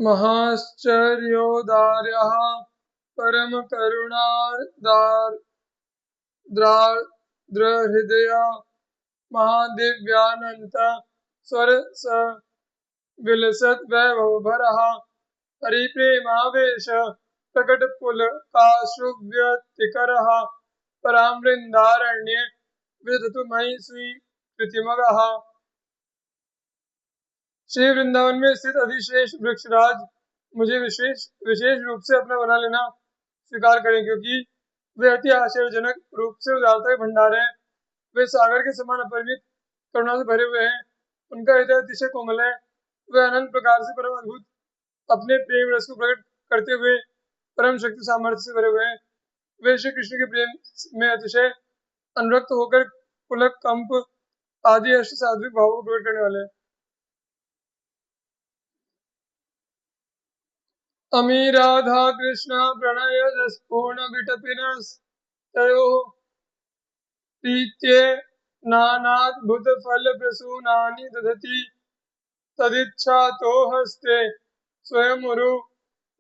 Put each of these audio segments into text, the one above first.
महाश्चर्योदार्यः परमकरुणार्द्रहृदया महादिव्यानन्त स्वर स विलसत् वैभवभरः हरिप्रेमावेश प्रकटपुलकाशुव्यतिकरः परामृन्दारण्ये विदधतु मयि स्वीकृतिमगः। श्री वृंदावन में स्थित अधिशेष वृक्षराज मुझे विशेष विशेष रूप से अपना बना लेना स्वीकार करें, क्योंकि वे अति आश्चर्यजनक रूप से उदारता के भंडार हैं। वे सागर के समान अपरिमित करुणा से भरे हुए हैं। उनका हृदय अतिशय कोमल है। वे अनंत प्रकार से परम अद्भुत अपने प्रेम रस को प्रकट करते हुए परम शक्ति सामर्थ्य से भरे हुए हैं। वे श्री कृष्ण के प्रेम में अतिशय अनुरक्त होकर पुलक कंप आदि अष्ट सात्विक भावों को प्रकट करने वाले हैं। अमी राधा कृष्ण प्रणय रसपूर्ण विटपिनस्तयोः प्रीत्ये नानाद्भुत फल प्रसूनानि दधति तदिच्छातो हस्ते स्वयमुरु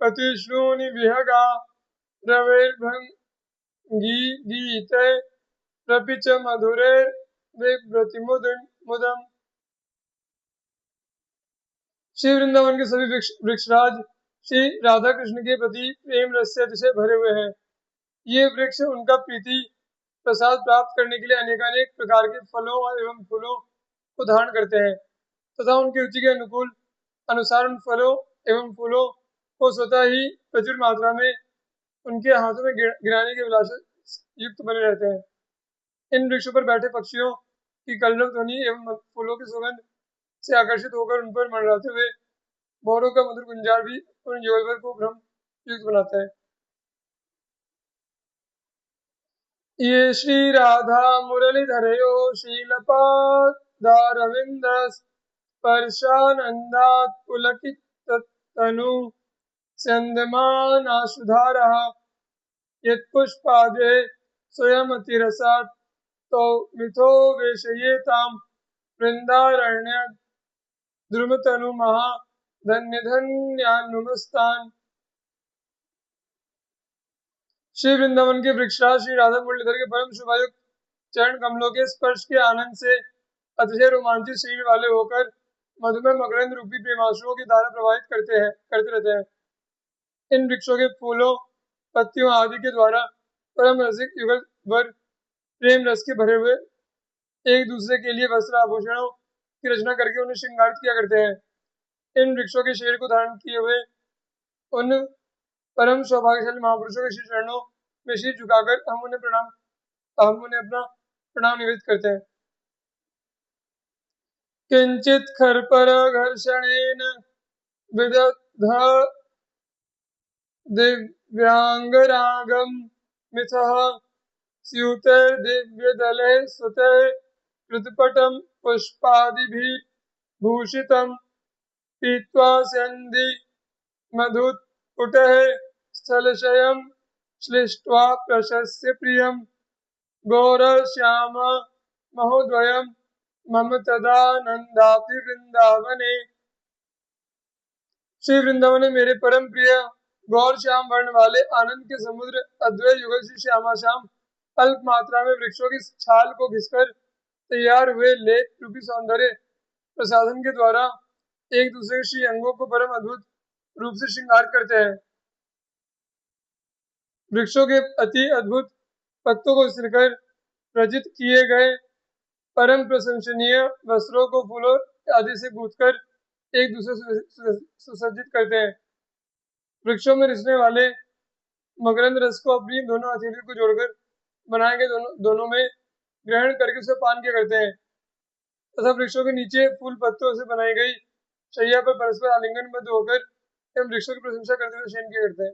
प्रतिश्रूनि विहगा रवैर्भङ्गीगीते प्रपि च मधुरैर्बिभ्रतिमुदम्। श्री वृंदावन के सभी वृक्षराज श्री राधा कृष्ण के प्रति प्रेम रस से अतिशय भरे हुए हैं। ये वृक्ष उनका प्रीति प्रसाद प्राप्त करने के लिए अनेकानेक प्रकार के फलों एवं फूलों को धारण करते हैं तथा उनकी रुचि के अनुसार उन फलों एवं फूलों को स्वतः ही प्रचुर मात्रा में उनके हाथों में गिराने के विलास युक्त बने रहते हैं। इन वृक्षों पर बैठे पक्षियों की कलरव ध्वनि एवं फूलों की सुगंध से आकर्षित होकर उन पर मंडराते हुए भौरों का मधुर गुंजार भी उन युगलवर को भ्रम युक्त बनाता है। ये श्री राधा मुरलीधरयो शीलपादारविन्द स्पर्शानन्दात् पुलकिततनु स्यन्दमानाशुधारः यत्पुष्पादे स्वयमतिरसात् तौ मिथो वेशयेतां वृन्दारण्य द्रुमतनु महा धन्य धन्यानुमस्तान्। श्री वृंदावन के वृक्षराज श्री राधा मुरलीधर के परम शोभायुक्त चरण कमलों के स्पर्श के आनंद से अतिशय रोमांचित शरीर वाले होकर मधुमेह मकरंद रूपी प्रेमाश्रुओं की धारा प्रवाहित करते रहते हैं। इन वृक्षों के फूलों पत्तियों आदि के द्वारा परम रसिक युगल वर प्रेम रस के भरे हुए एक दूसरे के लिए वस्त्र आभूषणों की रचना करके उन्हें श्रृंगारित किया करते हैं। इन वृक्षों के शरीर को धारण किए हुए उन परम सौभाग्यशाली महापुरुषों के श्री चरणों में शीश झुकाकर हम उन्हें अपना प्रणाम निवेदित करते हैं। किंचित खरपर घर्षणेन विदग्ध दिव्यांगरागम मिथः स्यूतैर्दिव्यदले सुतैः कृतपटं पुष्पादिभिः भूषितं पीत्वा स्यन्ति मधुत्पुटः स्थलशयं श्लिष्ट्वा प्रशस्य प्रियं गौरश्याम महोदयं मम तदानंदापि वृंदावने। श्री वृंदावन में मेरे परम प्रिय गौर श्याम वर्ण वाले आनंद के समुद्र अद्वैत युगल श्री श्यामा श्याम अल्प मात्रा में वृक्षों की छाल को घिसकर तैयार हुए लेप रूपी सौंदर्य प्रसाधन के द्वारा एक दूसरे के श्री अंगों को परम अद्भुत रूप से श्रृंगार करते हैं। वृक्षों के अति अद्भुत पत्तों को सिरकर रचित किए गए परम प्रशंसनीय वस्त्रों को फूलों आदि से गूंथकर एक दूसरे से सुसज्जित करते हैं। वृक्षों में रिसने वाले मकरंद रस को अपनी दोनों हथेलियों को जोड़कर बनाए गए दोनों में ग्रहण करके उसे पान किया करते हैं तथा वृक्षों के नीचे फूल पत्तों से बनाई गई शैया पर परस्पर आलिंगनबद्ध होकर एवं वृक्षों की प्रशंसा करते हुए शयन किया करते हैं।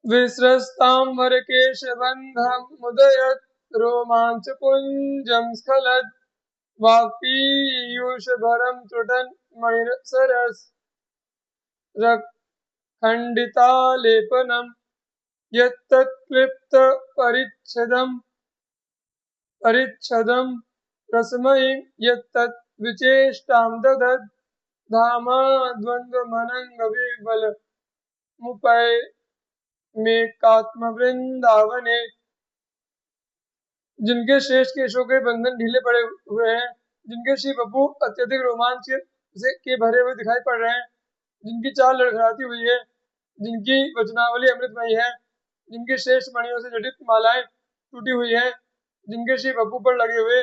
विस्रस्ताम्बरकेशबन्धमुदयत् रोमाञ्चपुञ्जं स्खलत् वाक्पीयूषभरं त्रुटन् मणिरसरसखण्डितालेपनं यत्तत्क्लिप्तपरिच्छदं रसमयीं यत्तत् विचेष्टां ददत् धामा द्वंद्व मनंग विबल मुपय मेकात्म वृंदावने। जिनके श्रेष्ठ केशों के बंधन ढीले पड़े हुए हैं, जिनके श्री बपू अत्यधिक रोमांच से के भरे हुए दिखाई पड़ रहे हैं, जिनकी चाल लड़खड़ाती हुई है, जिनकी वचनावली अमृतमयी है, जिनकी श्रेष्ठ मणियों से जटित मालाएं टूटी हुई हैं, जिनके श्री बपू पर लगे हुए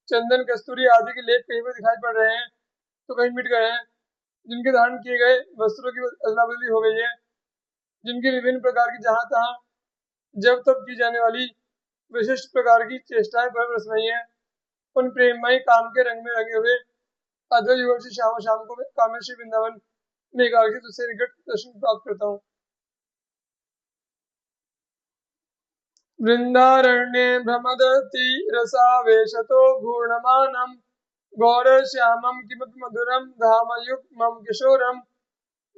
चंदन कस्तूरी आदि के लेप कहीं पर दिखाई पड़ रहे हैं तो कहीं मिट गए हैं, जिनके धारण किए गए वस्त्रों की अदला बदली हो गई है, जिनकी विभिन्न प्रकार की जहां तहां जब तब की जाने वाली विशिष्ट प्रकार की चेष्टाएं पर रसमयी है, उन प्रेममयी काम के रंग में रंगे हुए अद्वैत युगल से श्याम शाम को मैं कामेश्वरी वृंदावन में एक आगे तुझसे निकट दर्शन प्राप्त करता हूँ। वृंदारण्ये भ्रमदति रसावेशतो घूर्णमानं गौरश्यामं किमपि मधुरं धामयुग्मं किशोरं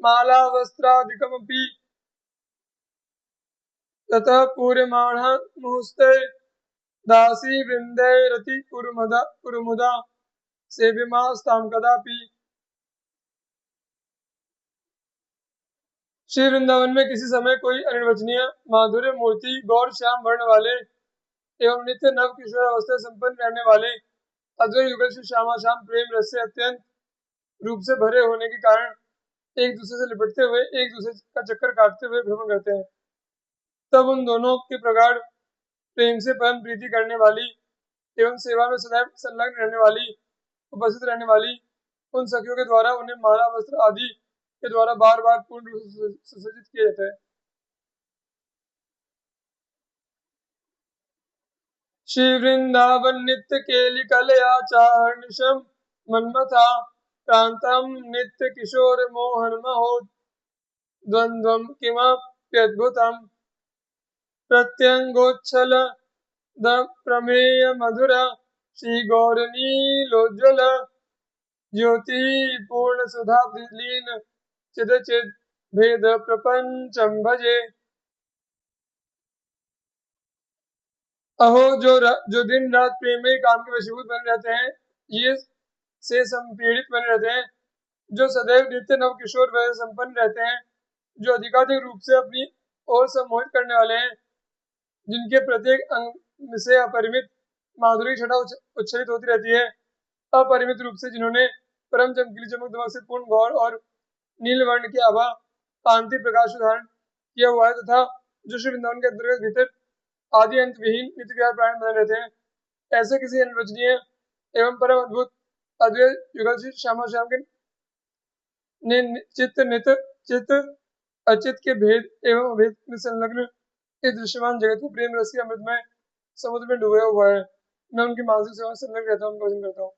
मालावस्त्रादिकमपि ततः पूर्यमाणः मुहुस्ते दासी वृन्दैरति पुरुमुदा सेव्यमास्तां कदापि। श्री वृंदावन में किसी समय कोई अनिर्वचनीय माधुर्य मूर्ति गौर श्याम वर्ण वाले एवं नित्य नव किशोर अवस्था संपन्न रहने वाले अद्वैत युगल श्री श्यामा श्याम प्रेम रस से अत्यंत रूप से भरे होने के कारण एक दूसरे से लिपटते हुए एक दूसरे का चक्कर काटते हुए भ्रमण करते हैं। तब उन दोनों के प्रगाढ़ प्रेम से परम प्रीति करने वाली एवं सेवा में सदैव संलग्न रहने वाली उपस्थित रहने वाली उन सखियों के द्वारा उन्हें माला वस्त्र आदि के द्वारा बार बार पूर्ण रूप से सुसज्जित किया जाता है। श्री वृंदावन नित्य केलि कलयाचार्निशम मन्मथा प्रांतम नित्य किशोर मोहन महोद द्वंद्वम किमप्यद्भुतम प्रत्यंगोच्छल द प्रमेय मधुर श्री गौरनीलोज्वल ज्योति पूर्ण सुधा लीन चिद चिद भेद प्रपंचम भजे। अहो जो दिन रात प्रेम में काम के वशीभूत बने रहते हैं, ये से संपीड़ित बने रहते हैं, जो सदैव नित्य नव किशोर वय संपन्न रहते हैं, जो अधिकाधिक रूप से अपनी ओर सम्मोहित करने वाले हैं, जिनके प्रत्येक अंग से अपरिमित माधुरी छटा उच्छलित होती रहती है, अपरिमित रूप से जिन्होंने परम चमकीली चमक दमक से पूर्ण गौर और नील वर्ण की आभा कांति प्रकाश धारण किया हुआ है तथा जो श्री वृंदावन के अंतर्गत भीतर आदि अंत विहीन नित्य विहार प्राण बने रहते हैं, ऐसे किसी अनिर्वचनीय एवं परम अद्भुत अद्वैत युगल श्री श्यामा श्याम के चित्त नित चित्त अचित के भेद एवं अभेद में संलग्न इस दृश्यमान जगत को प्रेम रस के अमृतमय समुद्र में डूबा हुआ है। मैं उनकी मानसिक सेवा में संलग्न रहता हूँ, उनका भजन करता हूँ।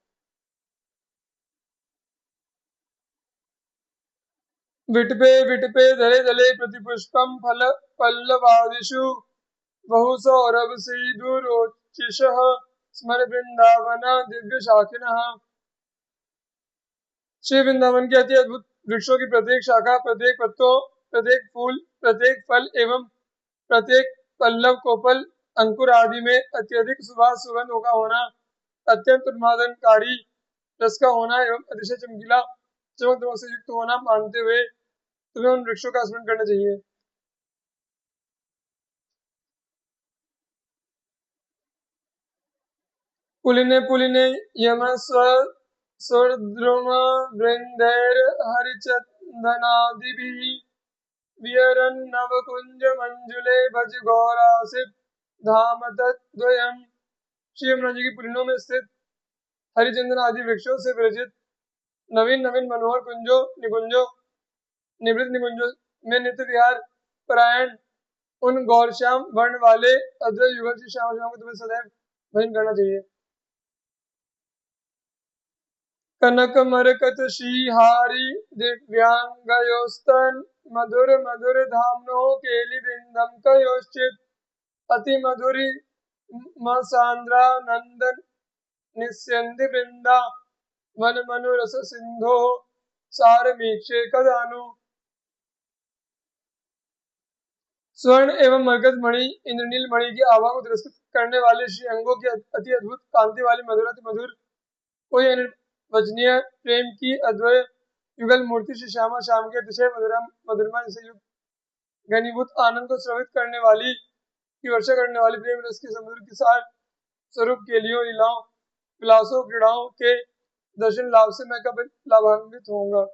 विटपे धरे दले प्रतिपुष्पम फल पल्लवादिषु बहु सौरभ सीधुरोचिषः स्मर वृंदावन दिव्य शाखिनः। श्री वृंदावन के अति अद्भुत वृक्षों की प्रत्येक शाखा, प्रत्येक पत्तों, प्रत्येक फूल, प्रत्येक फल एवं प्रत्येक पल्लव कोपल अंकुर आदि में अत्यधिक सुवास सुगंध का होना, अत्यंत उन्मादनकारी रस का होना एवं अतिशय चमकीला चमक दमक से युक्त होना मानते हुए तुम्हें उन वृक्षों का स्मरण करना चाहिए। पुलिने पुलिने यम स्वर्द्रुम वृंदैर हरिचंदनादिभिः विहरन् नवकुंज मंजुले भज गौरासित धाम तद्वयम्। श्री यमुना जी की पुलिनों में स्थित हरिचंदन आदि वृक्षों से विरचित नवीन नवीन मनोहर कुंजों निकुंजों निवृत्त निकुंजों में नित्य विहार परायण उन गौरश्याम वर्ण वाले अद्वैत युगल श्री श्याम श्याम को तुम्हें सदैव भजन करना चाहिए। कनक मरकत श्रीहारी दिव्यांगयोस्तन मधुर मधुर धामनो केलि वृंदम कयोश्चित अति मधुरी सांद्रा नंदन निस्यंदि वृंदा वन मनु रस सिंधो सारमीक्षे कदानु। स्वर्ण एवं मरकत मणि इंद्रनील मणि की आभा को तिरस्कृत करने वाले श्री अंगों की अति अद्भुत कांति वाली मधुर कोई अनिर्वचनीय प्रेम की अद्वैत युगल मूर्ति श्री श्यामा श्याम के अतिशय मधुरमा से युक्त घनीभूत आनंद को स्रवित करने वाली की वर्षा करने वाली प्रेम रस के समुद्र के सार स्वरूप केलियों लीलाओं विलासों क्रीड़ाओं के दर्शन लाभ से मैं कब लाभान्वित होऊंगा।